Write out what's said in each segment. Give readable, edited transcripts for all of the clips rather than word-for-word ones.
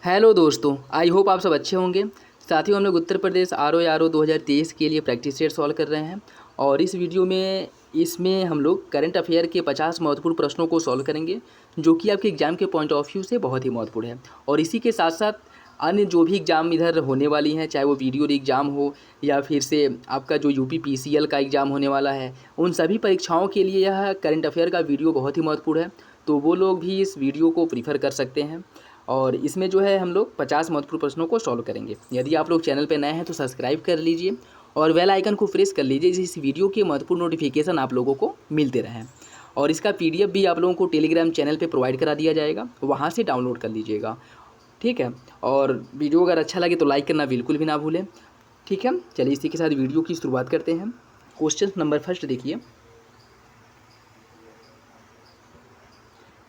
Hello दोस्तों, I hope आप सब अच्छे होंगे। साथियों, हम लोग उत्तर प्रदेश आर ओ 2023 के लिए प्रैक्टिस सेट सॉल्व कर रहे हैं और इस वीडियो में इसमें हम लोग करंट अफेयर के 50 महत्वपूर्ण प्रश्नों को सॉल्व करेंगे जो कि आपके एग्जाम के पॉइंट ऑफ व्यू से बहुत ही महत्वपूर्ण है। और इसी के साथ साथ अन्य जो भी एग्ज़ाम इधर होने वाली हैं, चाहे वो वीडियो एग्ज़ाम हो या फिर से आपका जो यूपी पीसीएल का एग्ज़ाम होने वाला है, उन सभी परीक्षाओं के लिए यह करंट अफेयर का वीडियो बहुत ही महत्वपूर्ण है। तो वो लोग भी इस वीडियो को प्रीफर कर सकते हैं और इसमें जो है हम लोग 50 महत्वपूर्ण प्रश्नों को सॉल्व करेंगे। यदि आप लोग चैनल पर नए हैं तो सब्सक्राइब कर लीजिए और बेल आइकन को प्रेस कर लीजिए जिस वीडियो के महत्वपूर्ण नोटिफिकेशन आप लोगों को मिलते रहें। और इसका पीडीएफ भी आप लोगों को टेलीग्राम चैनल पे प्रोवाइड करा दिया जाएगा, वहाँ से डाउनलोड कर लीजिएगा। ठीक है, और वीडियो अगर अच्छा लगे तो लाइक करना बिल्कुल भी ना भूलें। ठीक है, चलिए इसी के साथ वीडियो की शुरुआत करते हैं। क्वेश्चन नंबर फर्स्ट देखिए,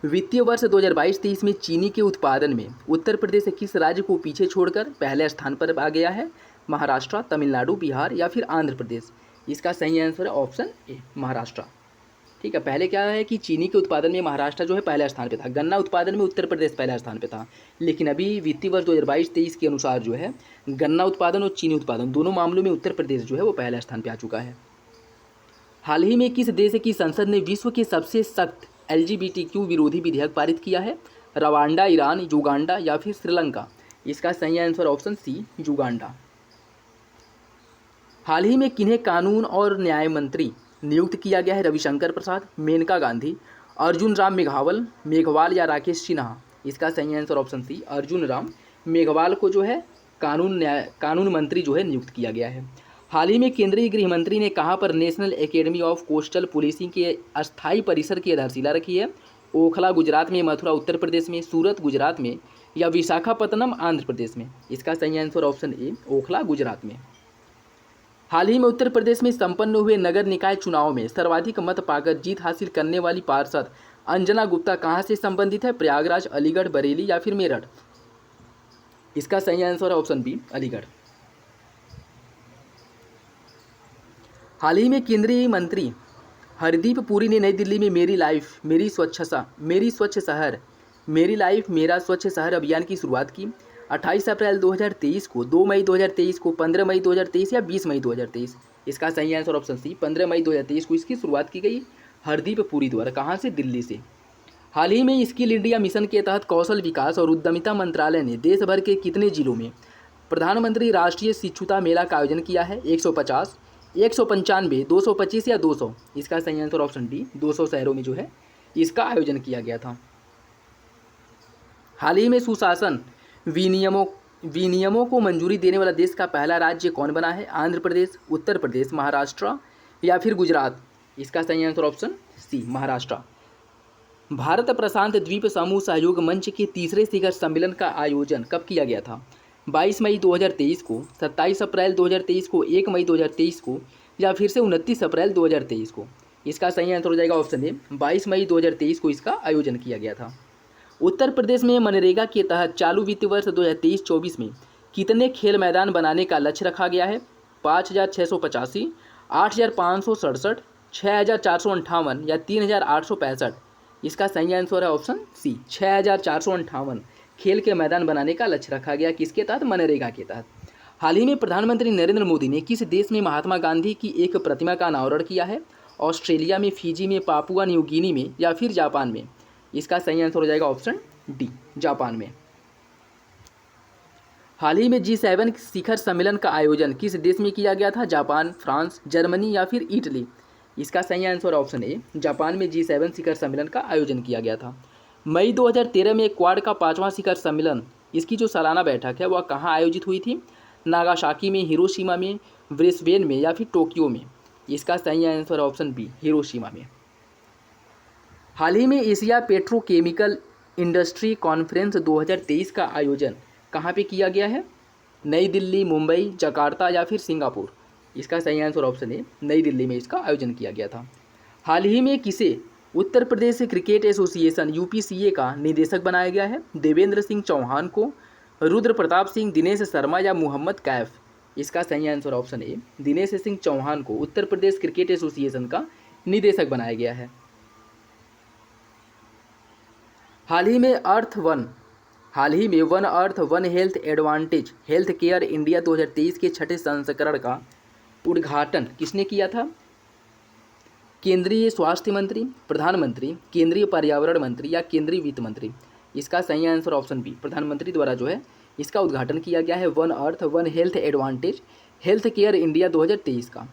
वित्तीय वर्ष 2022-23 में चीनी के उत्पादन में उत्तर प्रदेश किस राज्य को पीछे छोड़कर पहले स्थान पर आ गया है? महाराष्ट्र, तमिलनाडु, बिहार या फिर आंध्र प्रदेश? इसका सही आंसर है ऑप्शन ए, महाराष्ट्र। ठीक है, पहले क्या है कि चीनी के उत्पादन में महाराष्ट्र जो है पहले स्थान पे था, गन्ना उत्पादन में उत्तर प्रदेश पहले स्थान पे था। लेकिन अभी वित्तीय वर्ष 2022-23 के अनुसार जो है गन्ना उत्पादन और चीनी उत्पादन दोनों मामलों में उत्तर प्रदेश जो है वो पहले स्थान पे आ चुका है। हाल ही में किस देश की संसद ने विश्व के सबसे सख्त LGBTQ विरोधी विधेयक पारित किया है? रवांडा, ईरान, युगांडा या फिर श्रीलंका? इसका सही आंसर ऑप्शन सी, युगांडा। हाल ही में किन्हें कानून और न्याय मंत्री नियुक्त किया गया है? रविशंकर प्रसाद, मेनका गांधी, अर्जुन राम मेघवाल या राकेश सिन्हा? इसका सही answer option C, Arjun Ram Meghwal को जो है कानून मंत्री जो है नियुक्त किया गया है। हाल ही में केंद्रीय गृह मंत्री ने कहां पर national academy of coastal policing के अस्थायी परिसर की आधारशिला रखी है? ओखला गुजरात में, मथुरा उत्तर प्रदेश में, सूरत गुजरात में या विशाखापत्तनम आंध्र प्रदेश में? इसका सही आंसर ऑप्शन ए, ओखला गुजरात में। हाल ही में उत्तर प्रदेश में संपन्न हुए नगर निकाय चुनाव में सर्वाधिक मत पाकर जीत हासिल करने वाली पार्षद अंजना गुप्ता कहां से संबंधित है? प्रयागराज, अलीगढ़, बरेली या फिर मेरठ? इसका सही आंसर है ऑप्शन बी, अलीगढ़। हाल ही में केंद्रीय मंत्री हरदीप पुरी ने नई दिल्ली में मेरी लाइफ मेरी स्वच्छ शहर, मेरी लाइफ मेरा स्वच्छ शहर अभियान की शुरुआत की। 28 अप्रैल 2023 को, 2 मई 2023 को, 15 मई 2023 या 20 मई 2023? इसका सही आंसर ऑप्शन सी, 15 मई 2023 को इसकी शुरुआत की गई हरदीप पुरी द्वारा। कहाँ से? दिल्ली से। हाल ही में स्किल इंडिया मिशन के तहत कौशल विकास और उद्यमिता मंत्रालय ने देश भर के कितने जिलों में प्रधानमंत्री राष्ट्रीय शिक्षुता मेला का आयोजन किया है? 150, 195, 225 या 200? इसका सही आंसर ऑप्शन डी, 200 शहरों में जो है इसका आयोजन किया गया था। हाल ही में सुशासन विनियमों को मंजूरी देने वाला देश का पहला राज्य कौन बना है? आंध्र प्रदेश, उत्तर प्रदेश, महाराष्ट्र या फिर गुजरात? इसका सही answer option C, Maharashtra. Bharat प्रशांत द्वीप समूह सहयोग मंच के तीसरे शिखर सम्मेलन का आयोजन कब किया गया था? 22 मई 2023 को, 27 अप्रैल 2023 को, 1 मई 2023 को या फिर से 29 अप्रैल 2023 को? इसका सही आंसर हो जाएगा ऑप्शन ए, 22 मई 2023 को इसका आयोजन किया गया था। उत्तर प्रदेश में मनरेगा के तहत चालू वित्तीय वर्ष 2023-24 में कितने खेल मैदान बनाने का लक्ष्य रखा गया है? 5,685, 8,567, 6,458 या 3,865? इसका सही आंसर है ऑप्शन सी, 6,458 खेल के मैदान बनाने का लक्ष्य रखा गया। किसके तहत? मनरेगा के तहत। हाल ही में प्रधानमंत्री नरेंद्र मोदी ने किस देश में महात्मा गांधी की एक प्रतिमा का अनावरण किया है? ऑस्ट्रेलिया में, फिजी में, पापुआ न्यू गिनी में या फिर जापान में? इसका सही आंसर हो जाएगा ऑप्शन डी, जापान में। हाल ही में G7 शिखर सम्मेलन का आयोजन किस देश में किया गया था? जापान, फ्रांस, जर्मनी या फिर इटली? इसका सही आंसर ऑप्शन ए, जापान में G7 शिखर सम्मेलन का आयोजन किया गया था। मई 2013 में क्वाड का 5वां शिखर सम्मेलन, इसकी जो सालाना बैठक है वह कहाँ आयोजित हुई थी? नागासाकी में, हिरोशिमा में, ब्रिस्बेन में या फिर टोक्यो में? इसका सही आंसर ऑप्शन बी, हिरोशिमा में। हाल ही में एशिया पेट्रोकेमिकल इंडस्ट्री कॉन्फ्रेंस 2023 का आयोजन कहाँ पे किया गया है? नई दिल्ली, मुंबई, जकार्ता या फिर सिंगापुर? इसका सही आंसर ऑप्शन है, नई दिल्ली में इसका आयोजन किया गया था। हाल ही में किसे Uttar Pradesh cricket association UPCA का निदेशक बनाया गया है? देवेंद्र सिंह चौहान को, रुद्र प्रताप सिंह, दिनेश शर्मा या मोहम्मद कैफ? इसका सही answer option A, Dinesh Singh Chauhan को उत्तर प्रदेश क्रिकेट एसोसिएशन का निदेशक बनाया गया है। हाल ही में हाल ही में one earth one health advantage health care India 2023 के छठे संस्करण का उद्घाटन किसने किया था? केंद्रीय स्वास्थ्य मंत्री, प्रधानमंत्री, केंद्रीय पर्यावरण मंत्री या केंद्रीय वित्त मंत्री? इसका सही आंसर ऑप्शन बी, प्रधानमंत्री द्वारा जो है इसका उद्घाटन किया गया है one earth one health advantage health care India 2023 का।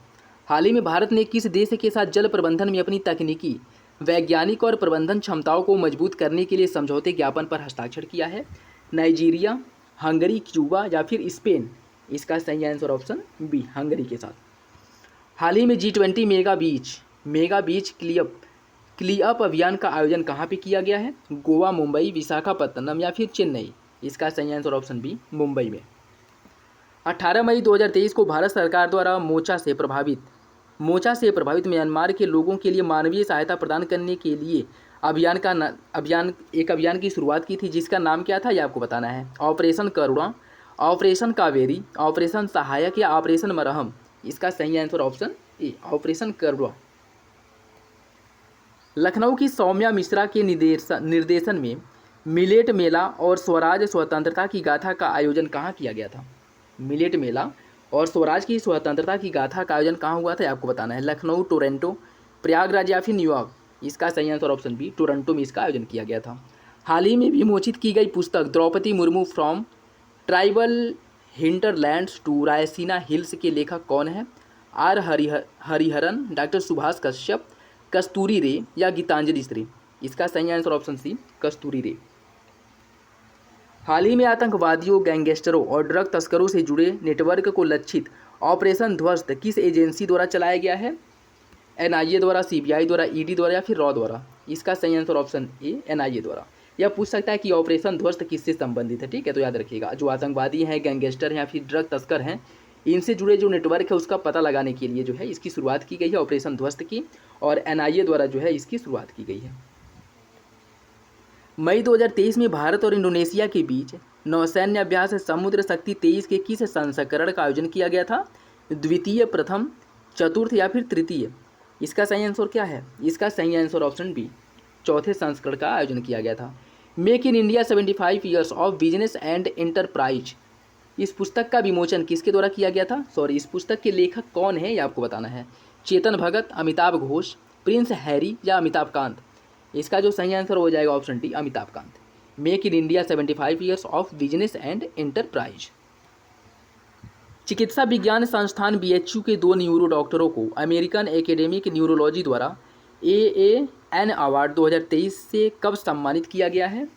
हाल ही में भारत ने किस देश के साथ जल प्रबंधन में अपनी तकनीकी, वैज्ञानिक और प्रबंधन क्षमताओं को मजबूत करने के लिए समझौते ज्ञापन पर हस्ताक्षर किया है? नाइजीरिया, हंगरी, क्यूबा या फिर स्पेन? इसका सही आंसर ऑप्शन बी, हंगरी के साथ। हाल ही में G20 मेगा बीच क्लीअप अभियान का आयोजन कहाँ पे किया गया है? गोवा, मुंबई, विशाखापत्तनम या फिर चेन्नई? इसका सही आंसर ऑप्शन बी, मुंबई में। 18 मई 2023 को भारत सरकार द्वारा मोचा से प्रभावित म्यांमार के लोगों के लिए मानवीय सहायता प्रदान करने के लिए अभियान की शुरुआत की थी, जिसका नाम क्या था ये आपको बताना है। ऑपरेशन करुणा, ऑपरेशन कावेरी, ऑपरेशन सहायक या ऑपरेशन मरहम? इसका सही आंसर ऑप्शन ए, ऑपरेशन करुणा। लखनऊ की सौम्या मिश्रा के निर्देशन में मिलेट मेला और स्वराज स्वतंत्रता की गाथा का आयोजन कहाँ किया गया था? मिलेट मेला और स्वराज की स्वतंत्रता की गाथा का आयोजन कहाँ हुआ था आपको बताना है। लखनऊ, टोरंटो, प्रयागराज या फिर न्यूयॉर्क? इसका सही आंसर ऑप्शन बी, टोरंटो में इसका आयोजन किया गया था। हाल ही में विमोचित की गई पुस्तक Droupadi Murmu from tribal hinterlands to Raisina Hills के लेखक कौन है? आर हरिहरन, डॉक्टर सुभाष कश्यप, कस्तूरी रे या गीतांजलि श्री? इसका सही आंसर ऑप्शन सी, कस्तूरी रे। हाल ही में आतंकवादियों, गैंगस्टरों और ड्रग तस्करों से जुड़े नेटवर्क को लक्षित ऑपरेशन ध्वस्त किस एजेंसी द्वारा चलाया गया है? NIA द्वारा, CBI द्वारा, ED द्वारा या फिर रॉ द्वारा? इसका सही आंसर ऑप्शन ए, NIA द्वारा। यह पूछ सकता है कि ऑपरेशन ध्वस्त किससे संबंधित है, ठीक है, तो याद रखिएगा जो आतंकवादी हैं, गैंगस्टर हैं या फिर ड्रग तस्कर हैं, इनसे जुड़े जो नेटवर्क है उसका पता लगाने के लिए जो है इसकी शुरुआत की गई है ऑपरेशन ध्वस्त की, और NIA द्वारा जो है इसकी शुरुआत की गई है। मई 2023 में भारत और इंडोनेशिया के बीच नौसैन्य अभ्यास समुद्र शक्ति 23 के किस संस्करण का आयोजन किया गया था? द्वितीय, प्रथम, चतुर्थ या फिर तृतीय? इसका सही आंसर क्या है? इसका सही आंसर ऑप्शन बी, चौथे संस्करण का आयोजन किया गया था। Make in India 75 years of business and enterprise, इस पुस्तक का विमोचन किसके द्वारा किया गया था? इस पुस्तक के लेखक कौन है ये आपको बताना है। चेतन भगत, अमिताभ घोष, प्रिंस हैरी या अमिताभ कांत? इसका जो सही आंसर हो जाएगा option D, Amitabh Kant. Make in India 75 years of business and enterprise. चिकित्सा विज्ञान संस्थान BHU के 2 न्यूरो डॉक्टरों को अमेरिकन एकेडमिक न्यूरोलॉजी द्वारा AAN अवार्ड 2023 से कब सम्मानित किया गया है?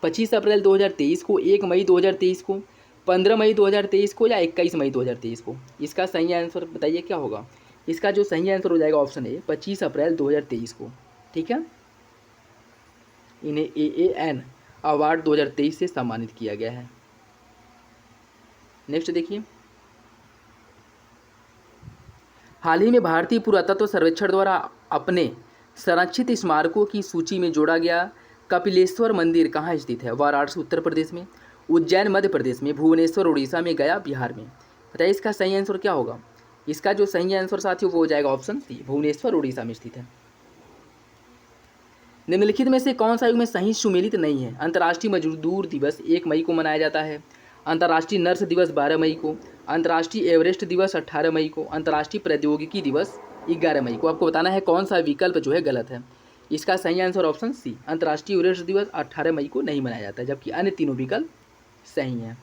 25 अप्रैल 2023 को, 1 मई 2023 को, 15 मई 2023 को या 21 मई 2023 को? इसका सही आंसर बताइए क्या होगा? इसका जो सही आंसर हो जाएगा ऑप्शन ए, 25 अप्रैल 2023 को, ठीक है। इन्हें AAN अवार्ड 2023 से सम्मानित किया गया है। नेक्स्ट देखिए, हाल ही में भारतीय पुरातत्व सर्वेक्षण द्वारा अपने संरक्षित स्मारकों की सूची में जोड़ा गया कपिलेश्वर मंदिर कहाँ स्थित है? वाराणसी उत्तर प्रदेश में, उज्जैन मध्य प्रदेश में, भुवनेश्वर उड़ीसा में, गया बिहार में? बताइए इसका सही आंसर क्या होगा? इसका जो सही आंसर साथियों वो हो जाएगा ऑप्शन सी, भुवनेश्वर उड़ीसा में स्थित है। निम्नलिखित में से कौन सा युग में सही सुमेलित नहीं है? अंतर्राष्ट्रीय मजदूर दिवस 1 मई को मनाया जाता है, अंतर्राष्ट्रीय नर्स दिवस 12 मई को, अंतर्राष्ट्रीय एवरेस्ट दिवस 18 मई को, अंतर्राष्ट्रीय प्रौद्योगिकी दिवस 11 मई को। आपको बताना है कौन सा विकल्प जो है गलत है। इसका सही आंसर ऑप्शन सी, अंतर्राष्ट्रीय एवरेस्ट दिवस 18 मई को नहीं मनाया जाता है, जबकि अन्य तीनों विकल्प सही हैं।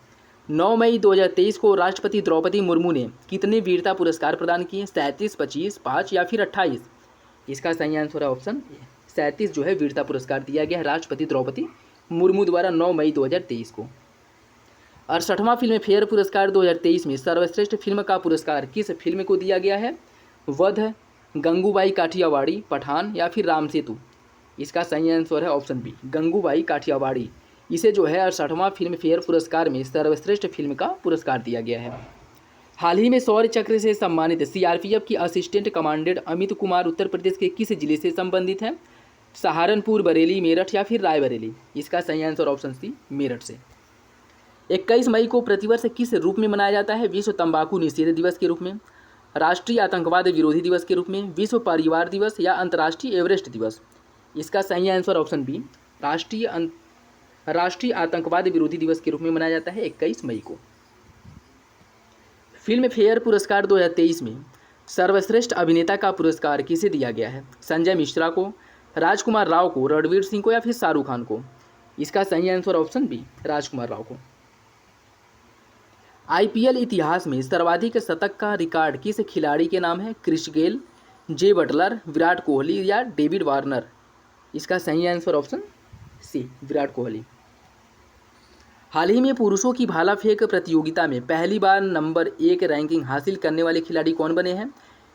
9 मई 2023 को राष्ट्रपति द्रौपदी मुर्मू ने कितने वीरता पुरस्कार प्रदान किए? 37, 25, 5 या फिर 28? इसका सही आंसर है ऑप्शन ए, 37 जो है वीरता पुरस्कार दिया गया है राष्ट्रपति द्रौपदी मुर्मू द्वारा 9 मई 2023 को। 68वां फिल्म फेयर पुरस्कार 2023 में सर्वश्रेष्ठ फिल्म का पुरस्कार किस फिल्म को दिया गया है? वध, गंगूबाई काठियावाड़ी, पठान या फिर राम सेतु? इसका सही आंसर है ऑप्शन बी, गंगूबाई काठियावाड़ी। इसे जो है 68वां फिल्म फेयर पुरस्कार में सर्वश्रेष्ठ फिल्म का पुरस्कार दिया गया है। हाल ही में शौर्य चक्र से सम्मानित CRPF की असिस्टेंट कमांडेंट अमित कुमार उत्तर प्रदेश के किस जिले से संबंधित हैं? सहारनपुर, बरेली, मेरठ या फिर रायबरेली? इसका सही आंसर ऑप्शन सी, मेरठ से। 21 मई को प्रतिवर्ष किस रूप में मनाया जाता है? विश्व तंबाकू निषेध दिवस के रूप में, राष्ट्रीय आतंकवाद विरोधी दिवस के रूप में, विश्व परिवार दिवस या अंतर्राष्ट्रीय एवरेस्ट दिवस? इसका सही आंसर ऑप्शन बी, राष्ट्रीय आतंकवाद विरोधी दिवस के रूप में मनाया जाता है 21 मई को। फिल्म फेयर पुरस्कार 2023 में सर्वश्रेष्ठ अभिनेता का पुरस्कार किसे दिया गया है? संजय मिश्रा को, राजकुमार राव को, रणवीर सिंह को या फिर शाहरुख खान को? इसका सही आंसर ऑप्शन बी, राजकुमार राव को। आईपीएल इतिहास में सर्वाधिक शतक का रिकॉर्ड किस खिलाड़ी के नाम है? Chris Gayle, J Buttler, Virat Kohli या डेविड वार्नर? इसका सही answer option C, Virat Kohli. हाल ही में पुरुषों की भाला फेंक प्रतियोगिता में पहली बार नंबर 1 रैंकिंग हासिल करने वाले खिलाड़ी कौन बने हैं?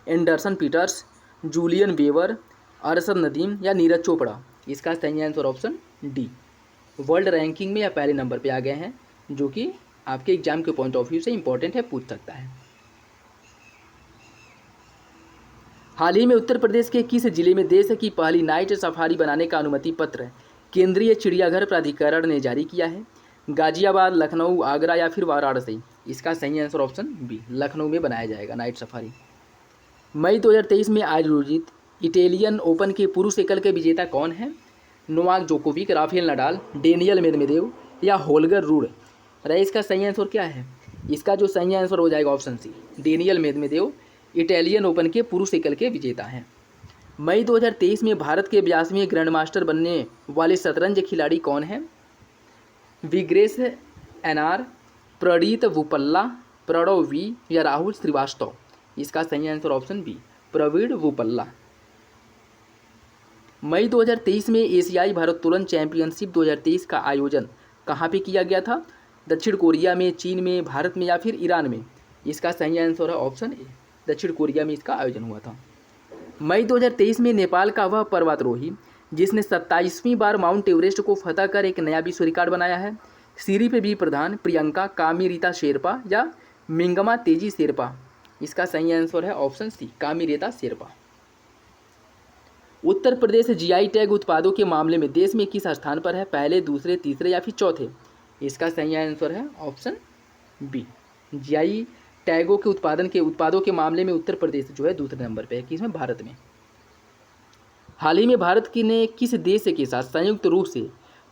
Anderson Peters, Julian Weber, Arshad Nadeem या नीरज चोपड़ा? इसका सही answer option D, world ranking में या पहले नंबर पे आ गए हैं, जो कि आपके एग्जाम के पॉइंट ऑफ व्यू से इंपॉर्टेंट है, पूछ सकता है। हाल ही में उत्तर प्रदेश के किस जिले में देश की पहली नाइट सफारी बनाने का अनुमति पत्र केंद्रीय चिड़ियाघर प्राधिकरण ने जारी किया है? गाजियाबाद, लखनऊ, आगरा या फिर वाराणसी? इसका सही आंसर ऑप्शन बी, लखनऊ में बनाया जाएगा नाइट सफारी। मई 2023 में आयोजित इटालियन ओपन के पुरुष एकल के विजेता कौन है? Novak Djokovic, Rafael Nadal, Daniel Medvedev या होल्गर रूड? अरे इसका सही आंसर क्या है? इसका जो सही आंसर हो जाएगा option C, Daniil Medvedev Italian Open के पुरुष एकल के विजेता हैं। मई 2023 में भारत के 82वें ग्रैंडमास्टर बनने वाले शतरंज खिलाड़ी कौन हैं? विग्रेस एनआर, प्रणीत वुपल्ला, प्रणव वी या राहुल श्रीवास्तव? इसका सही answer option B, Praveen Vuppala. मई 2023 में एशियाई भारोत्तोलन चैंपियनशिप 2023 का आयोजन कहाँ पे किया गया था? दक्षिण कोरिया में, चीन में, भारत में या फिर ईरान में? इसका सही आंसर है ऑप्शन ए, दक्षिण कोरिया में इसका आयोजन हुआ था। मई 2023 में नेपाल का वह पर्वतारोही जिसने 27वीं बार माउंट एवरेस्ट को फतह कर एक नया विश्व रिकॉर्ड बनाया है? सिरिप बी प्रधान, प्रियंका, कामीरीता शेरपा या मिंगमा तेजी शेरपा? इसका सही आंसर है option C, कामीरेता Sherpa. Uttar Pradesh GI tag उत्पादों के मामले में देश में किस स्थान पर है? पहले, दूसरे, तीसरे या फिर चौथे? इसका सही आंसर है ऑप्शन बी, जीआई टैगों के उत्पादों के मामले में उत्तर प्रदेश जो है दूसरे नंबर पे है। किसमें? भारत में। हाल ही में भारत की ने किस देश के साथ संयुक्त रूप से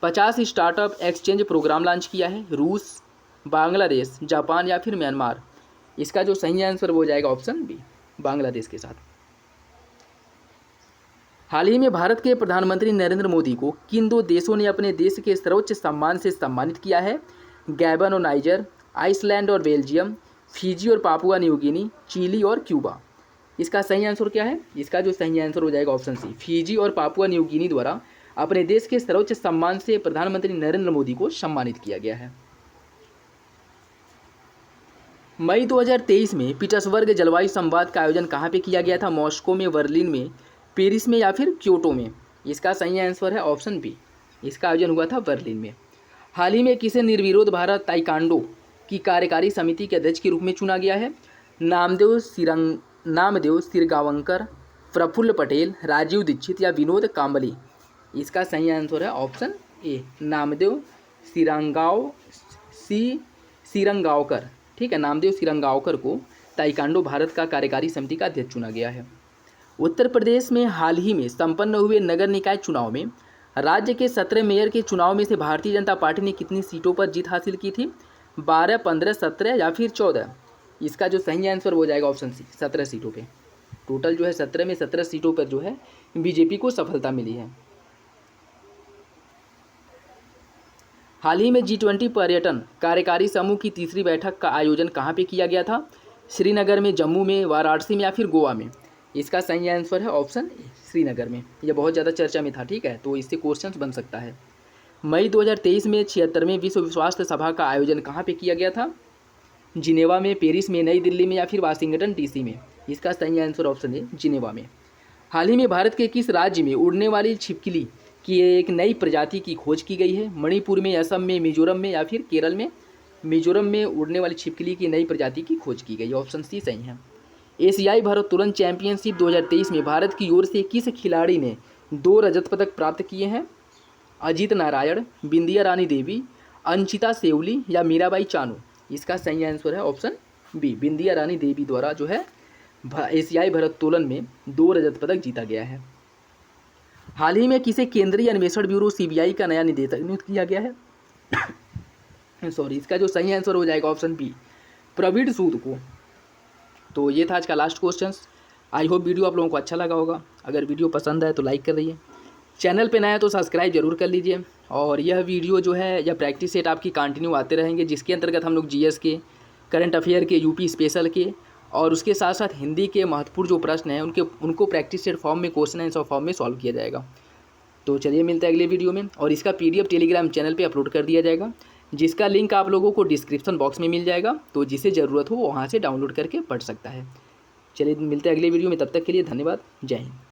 50 स्टार्टअप एक्सचेंज प्रोग्राम लॉन्च किया है? रूस, बांग्लादेश, जापान या फिर म्यांमार? इसका जो सही आंसर हो जाएगा ऑप्शन बी, बांग्लादेश के साथ। हाल ही में भारत के प्रधानमंत्री नरेंद्र मोदी को किन 2 देशों ने अपने देश के सर्वोच्च सम्मान से सम्मानित किया है? गैबन और नाइजर, आइसलैंड और बेल्जियम, फिजी और पापुआ न्यू गिनी, चिली और क्यूबा? इसका सही आंसर क्या है? इसका जो सही आंसर हो जाएगा ऑप्शन सी, फिजी और पापुआ न्यू गिनी द्वारा अपने देश के सर्वोच्च सम्मान से प्रधानमंत्री नरेंद्र मोदी को सम्मानित किया गया है। मई 2023 में पीटर्सबर्ग जलवायु संवाद का आयोजन कहाँ पे किया गया था? मॉस्को में, बर्लिन में, पेरिस में या फिर क्योटो में? इसका सही आंसर है ऑप्शन बी, इसका आयोजन हुआ था बर्लिन में। हाल ही में किसे निर्विरोध भारत ताइक्वांडो की कार्यकारी समिति के अध्यक्ष के रूप में चुना गया है? नामदेव सिरगावंकर, प्रफुल्ल पटेल, राजीव दीक्षित या विनोद कांबली? इसका सही आंसर है ऑप्शन ए, नामदेव सिरंगावकर। ठीक है, नामदेव सिरंगावकर को ताइक्वांडो भारत का कार्यकारी समिति का अध्यक्ष चुना गया है। उत्तर प्रदेश में हाल ही में संपन्न हुए नगर निकाय चुनाव में राज्य के 17 मेयर के चुनाव में से भारतीय जनता पार्टी ने कितनी सीटों पर जीत हासिल की थी? 12, 15, 17 या फिर 14? इसका जो सही आंसर हो जाएगा ऑप्शन सी, 17 सीटों पे। टोटल जो है 17 में 17 सीटों पर जो है बीजेपी को सफलता मिली है। हाल ही में G20 पर्यटन कार्यकारी समूह की तीसरी बैठक का आयोजन कहाँ पे किया गया था? श्रीनगर में, जम्मू में, वाराणसी में या फिर गोवा में? इसका सही आंसर है ऑप्शन ए, श्रीनगर में। यह बहुत ज़्यादा चर्चा में था, ठीक है, तो इससे क्वेश्चंस बन सकता है। मई 2023 में 76वें विश्व स्वास्थ्य सभा का आयोजन कहाँ पे किया गया था? जिनेवा में, पेरिस में, नई दिल्ली में या फिर वाशिंगटन डीसी में? इसका सही आंसर ऑप्शन है जिनेवा में। हाल ही में भारत के किस राज्य में उड़ने वाली छिपकली की एक नई प्रजाति की खोज की गई है? मणिपुर में, असम में, मिजोरम में या फिर केरल में? मिजोरम में उड़ने वाली छिपकली की नई प्रजाति की खोज की गई, ऑप्शन सी सही है। एशियाई भारोत्तोलन चैंपियनशिप 2023 में भारत की ओर से किस खिलाड़ी ने 2 रजत पदक प्राप्त किए हैं? अजीत नारायण, बिंदिया रानी देवी, अंशिता सेवली या मीराबाई चानू? इसका सही आंसर है ऑप्शन बी, बिंदिया रानी देवी द्वारा जो है एशियाई भारोत्तोलन में 2 रजत पदक जीता गया है। हाल ही में किसे केंद्रीय अन्वेषण ब्यूरो CBI का नया निदेशक नियुक्त किया गया है? सॉरी, इसका जो सही आंसर हो जाएगा ऑप्शन बी, प्रवीण सूद को। तो ये था आज का last question. I hope video आप लोगों को अच्छा लगा होगा। अगर वीडियो पसंद आए तो लाइक कर दीजिए, चैनल पे नया है तो सब्सक्राइब जरूर कर लीजिए। और यह वीडियो जो है या प्रैक्टिस सेट आपकी कंटिन्यू आते रहेंगे, जिसके अंतर्गत हम लोग जीएस के, करंट अफेयर के, यूपी स्पेशल के और उसके साथ साथ हिंदी के महत्वपूर्ण जो प्रश्न हैं उनको प्रैक्टिस सेट फॉर्म में, क्वेश्चन आंसर फॉर्म में सॉल्व किया जाएगा। तो चलिए मिलते हैं अगले वीडियो में। और इसका पीडीएफ टेलीग्राम चैनल पे अपलोड कर दिया जाएगा, जिसका लिंक आप लोगों को डिस्क्रिप्शन बॉक्स में मिल जाएगा। तो जिसे ज़रूरत हो वहाँ से डाउनलोड करके पढ़ सकता है। चलिए मिलते हैं अगले वीडियो में, तब तक के लिए धन्यवाद। जय हिंद।